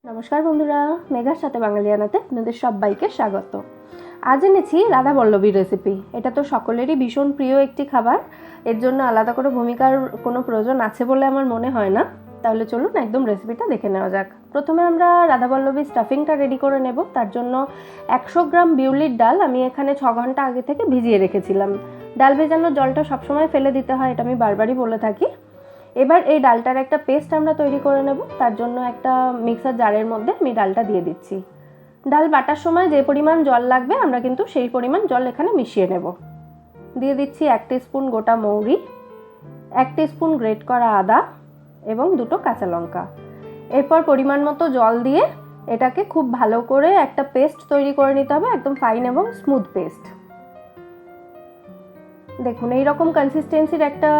নমস্কার বন্ধুরা, মেঘার সাথে বাঙালিয়ানাতে আপনাদের সবাইকে স্বাগত। আজ এনেছি রাধাবল্লভী রেসিপি। এটা তো সকলেরই ভীষণ প্রিয় একটি খাবার, এর জন্য আলাদা করে ভূমিকার কোনো প্রয়োজন আছে বলে আমার মনে হয় না। তাহলে চলুন একদম রেসিপিটা দেখে নেওয়া যাক। প্রথমে আমরা রাধাবল্লভী স্টাফিংটা রেডি করে নেব। তার জন্য 100 গ্রাম বিউলির ডাল আমি এখানে 6 ঘন্টা আগে থেকে ভিজিয়ে রেখেছিলাম। ডাল ভেজানোর জলটা সবসময় ফেলে দিতে হয়, এটা আমি বারবারই বলে থাকি। এবার এই ডালটার একটা পেস্ট আমরা তৈরি করে নেব। তার জন্য একটা মিক্সার জারের মধ্যে আমি ডালটা দিয়ে দিচ্ছি। ডাল বাটার সময় যে পরিমাণ জল লাগবে আমরা কিন্তু সেই পরিমাণ জল এখানে মিশিয়ে নেব। দিয়ে দিচ্ছি 1 টিস্পুন গোটা মৌরি, 1 টিস্পুন গ্রেট করা আদা এবং 2টো কাঁচা লঙ্কা। এরপর পরিমাণ মতো জল দিয়ে এটাকে খুব ভালো করে একটা পেস্ট তৈরি করে নিতে হবে, একদম ফাইন এবং স্মুথ পেস্ট। দেখুন এই রকম কনসিস্টেন্সির একটা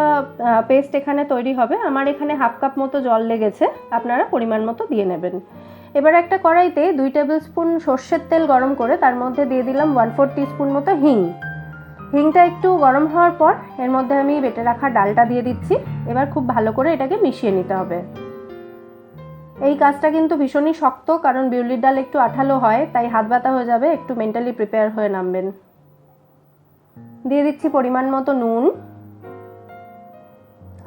পেস্ট এখানে তৈরি হবে। আমার এখানে হাফ কাপ মতো জল লেগেছে, আপনারা পরিমাণ মতো দিয়ে নেবেন। এবার একটা কড়াইতে 2 টেবিল স্পুন সর্ষের তেল গরম করে তার মধ্যে দিয়ে দিলাম 1/4 টিস্পুন মতো হিং। হিংটা একটু গরম হওয়ার পর এর মধ্যে আমি বেটে রাখা ডালটা দিয়ে দিচ্ছি। এবার খুব ভালো করে এটাকে মিশিয়ে নিতে হবে। এই কাজটা কিন্তু ভীষণই শক্ত, কারণ বিউলির ডাল একটু আঠালো হয়, তাই হাত ব্যথা হয়ে যাবে, একটু মেন্টালি প্রিপেয়ার হয়ে নামবেন। দিয়ে দিচ্ছি পরিমাণ মতো নুন,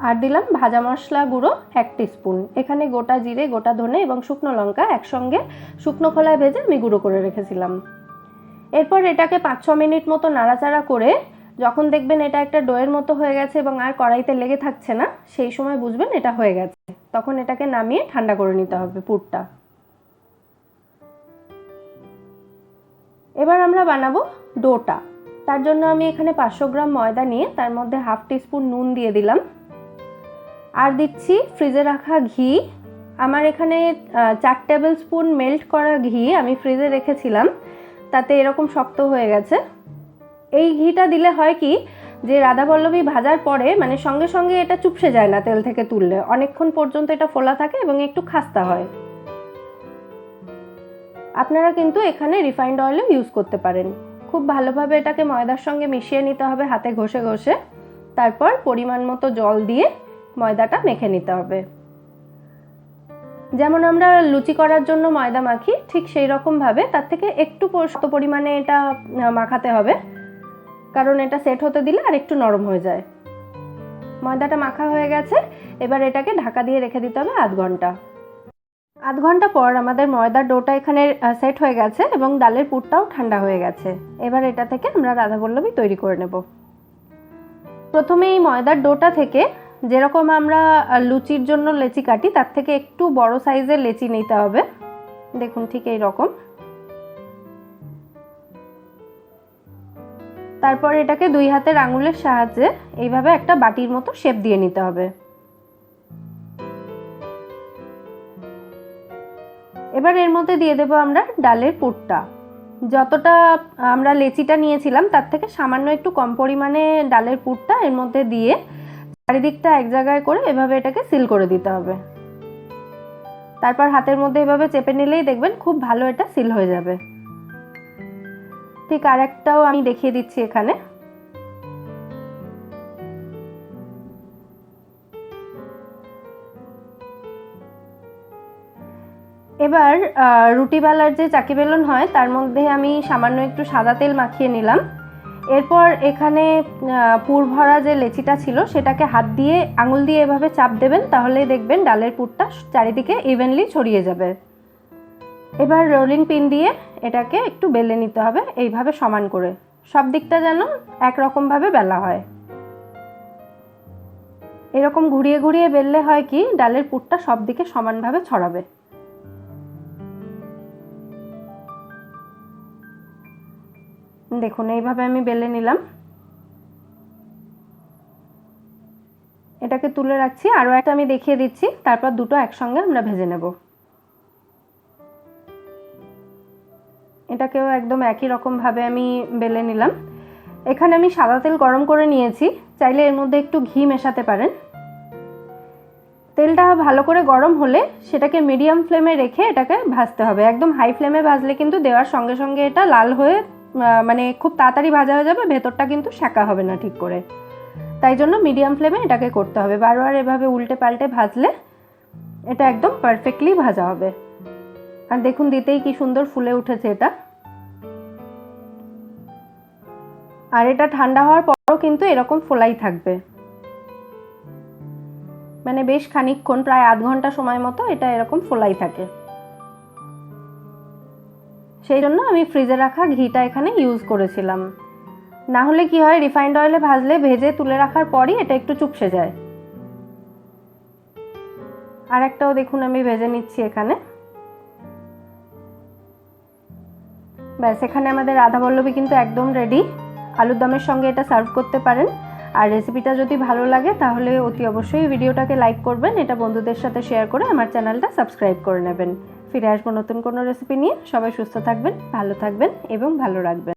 আর দিলাম ভাজা মশলা গুঁড়ো 1 টিস্পুন। এখানে গোটা জিরে, গোটা ধনে এবং শুকনো লঙ্কা একসঙ্গে শুকনো খোলায় ভেজে আমি গুঁড়ো করে রেখেছিলাম। এরপর এটাকে 5-6 মিনিট মতো নাড়াচাড়া করে যখন দেখবেন এটা একটা ডোয়ের মতো হয়ে গেছে এবং আর কড়াইতে লেগে থাকছে না, সেই সময় বুঝবেন এটা হয়ে গেছে। তখন এটাকে নামিয়ে ঠান্ডা করে নিতে হবে পুরটা। এবার আমরা বানাবো ডোটা। তার জন্য আমি এখানে 500 গ্রাম ময়দা নিয়ে তার মধ্যে হাফ টিস্পুন নুন দিয়ে দিলাম, আর দিচ্ছি ফ্রিজে রাখা ঘি। আমার এখানে 4 টেবিল স্পুন মেল্ট করা ঘি আমি ফ্রিজে রেখেছিলাম, তাতে এরকম শক্ত হয়ে গেছে। এই ঘিটা দিলে হয় কি, যে রাধাবল্লভী ভাজার পরে মানে সঙ্গে সঙ্গে এটা চুপসে যায় না, তেল থেকে তুললে অনেকক্ষণ পর্যন্ত এটা ফোলা থাকে এবং একটু খাস্তা হয়। আপনারা কিন্তু এখানে রিফাইন্ড অয়েলও ইউজ করতে পারেন। খুব ভালোভাবে এটাকে ময়দার সঙ্গে মিশিয়ে নিতে হবে হাতে ঘষে ঘষে। তারপর পরিমাণ মতো জল দিয়ে ময়দাটা মেখে নিতে হবে। যেমন আমরা লুচি করার জন্য ময়দা মাখি, ঠিক সেই রকমভাবে তার থেকে একটু শক্ত পরিমাণে এটা মাখাতে হবে, কারণ এটা সেট হতে দিলে আর একটু নরম হয়ে যায়। ময়দাটা মাখা হয়ে গেছে, এবার এটাকে ঢাকা দিয়ে রেখে দিতে হবে আধ ঘন্টা। আধ ঘন্টা পর আমাদের ময়দার ডোটা এখানে সেট হয়ে গেছে এবং ডালের পুরটাও ঠান্ডা হয়ে গেছে। এবার এটা থেকে আমরা রাধাবল্লভী তৈরি করে নেব। প্রথমে এই ময়দার ডোটা থেকে যেরকম আমরা লুচির জন্য লেচি কাটি তার থেকে একটু বড় সাইজের লেচি নিতে হবে। দেখুন ঠিক এই রকম। তারপর এটাকে 2 হাতের আঙুলের সাহায্যে এইভাবে একটা বাটির মতো শেপ দিয়ে নিতে হবে। এবার এর মধ্যে দিয়ে দেবো আমরা ডালের পুরটা। যতটা আমরা লেচিটা নিয়েছিলাম তার থেকে সামান্য একটু কম পরিমাণে ডালের পুরটা এর মধ্যে দিয়ে চারিদিকটা এক জায়গায় করে এভাবে এটাকে সিল করে দিতে হবে। তারপর হাতের মধ্যে এভাবে চেপে নিলেই দেখবেন খুব ভালো এটা সিল হয়ে যাবে। ঠিক আরেকটাও আমি দেখিয়ে দিচ্ছি এখানে। এবার রুটি বেলার যে চাকি বেলন হয় তার মধ্যে আমি সামান্য একটু সাদা তেল মাখিয়ে নিলাম। এরপর এখানে পুর ভরা যে লেচিটা ছিল সেটাকে হাত দিয়ে আঙুল দিয়ে এভাবে চাপ দেবেন, তাহলেই দেখবেন ডালের পুরটা চারিদিকে ইভেনলি ছড়িয়ে যাবে। এবার রোলিং পিন দিয়ে এটাকে একটু বেলে নিতে হবে এইভাবে সমান করে, সব দিকটা যেন একরকমভাবে বেলা হয়। এরকম ঘুরিয়ে ঘুরিয়ে বেললে হয় কি, ডালের পুরটা সব দিকে সমানভাবে ছড়াবে। দেখুন এইভাবে আমি বেলে নিলাম। এটাকে তুলে রাখছি, আরও একটা আমি দেখিয়ে দিচ্ছি, তারপর দুটো একসঙ্গে আমরা ভেজে নেব। এটাকেও একদম একই রকমভাবে আমি বেলে নিলাম। এখানে আমি সাদা তেল গরম করে নিয়েছি, চাইলে এর মধ্যে একটু ঘি মেশাতে পারেন। তেলটা ভালো করে গরম হলে সেটাকে মিডিয়াম ফ্লেমে রেখে এটাকে ভাজতে হবে। একদম হাই ফ্লেমে ভাজলে কিন্তু দেওয়ার সঙ্গে সঙ্গে এটা লাল হয়ে মানে খুব তাড়াতাড়ি ভাজা হয়ে যাবে, ভেতরটা কিন্তু সেঁকা হবে না ঠিক করে। তাই জন্য মিডিয়াম ফ্লেমে এটাকে করতে হবে। বারবার এভাবে উল্টে পাল্টে ভাজলে এটা একদম পারফেক্টলি ভাজা হবে। আর দেখুন দিতেই কি সুন্দর ফুলে উঠেছে এটা। আর এটা ঠান্ডা হওয়ার পরও কিন্তু এরকম ফোলাই থাকবে, মানে বেশ খানিকক্ষণ, প্রায় আধ ঘন্টা সময় মতো এটা এরকম ফোলাই থাকে। সেই জন্য আমি ফ্রিজে রাখা ঘিটা এখানে ইউজ করেছিলাম। না হলে কি হয়, রিফাইন্ড অয়েলে ভাজলে ভেজে তুলে রাখার পরই এটা একটু চুপসে যায়। আর একটাও দেখুন আমি ভেজে নিচ্ছি এখানে। ব্যাস, এখানে আমাদের রাধাবল্লভী কিন্তু একদম রেডি। আলুর দমের সঙ্গে এটা সার্ভ করতে পারেন। আর রেসিপিটা যদি ভালো লাগে তাহলে অতি অবশ্যই ভিডিওটাকে লাইক করবেন, এটা বন্ধুদের সাথে শেয়ার করে আমার চ্যানেলটা সাবস্ক্রাইব করে নেবেন। ফিরে আসবো নতুন কোনো রেসিপি নিয়ে। সবাই সুস্থ থাকবেন, ভালো থাকবেন এবং ভালো রাখবেন।